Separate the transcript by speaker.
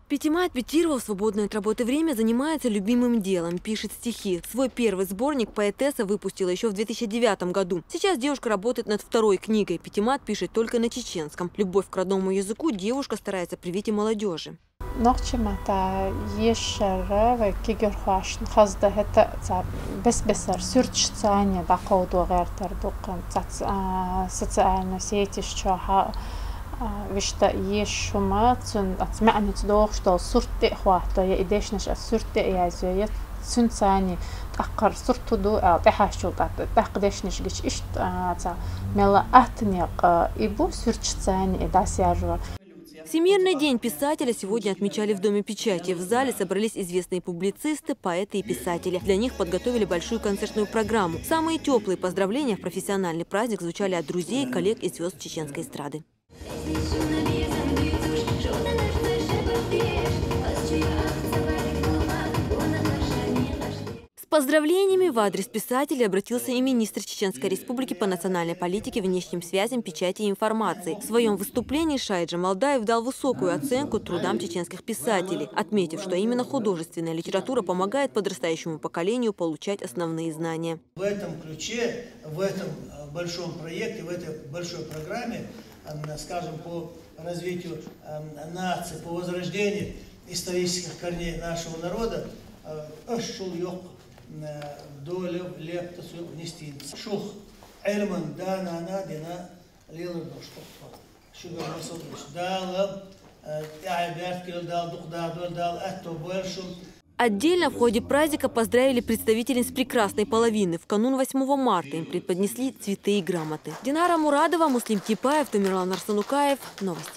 Speaker 1: Питимат Петирова в свободное от работы время занимается любимым делом – пишет стихи. Свой первый сборник поэтесса выпустила еще в 2009 году. Сейчас девушка работает над второй книгой. Питимат пишет только на чеченском. Любовь к родному языку девушка старается привить и молодежи.
Speaker 2: وشتا يشوماتن أتمعني تدوق شتا صرت إخواتها يا إديشنش الصرت يا زوجة سن ثاني تأخر صرت دو تحشو تأقدشنش جش إشت تا ملا أتنيق إبو صرت ثاني إداس يارجوا.
Speaker 1: Всемирный день писателя сегодня отмечали в Доме печати. В зале собрались известные публицисты, поэты и писатели. Для них подготовили большую концертную программу. Самые теплые поздравления в профессиональный праздник звучали от друзей, коллег и звезд чеченской эстрады. С поздравлениями в адрес писателя обратился и министр Чеченской Республики по национальной политике, внешним связям, печати и информации. В своем выступлении Шайх Джамалдаев дал высокую оценку трудам чеченских писателей, отметив, что именно художественная литература помогает подрастающему поколению получать основные знания.
Speaker 3: В этом ключе, в этом большом проекте, в этой большой программе, скажем, по развитию нации, по возрождению исторических корней нашего народа, долю лептосу внести. Шух эльман дана надина лилы доштофа. Шугар масалыш далаяберт кил дал духдадол дал этто большум.
Speaker 1: Отдельно в ходе праздника поздравили представителей с прекрасной половины. В канун 8 марта им преподнесли цветы и грамоты. Динара Мурадова, Муслим Типаев, Тамерлан Арсанукаев. Новости.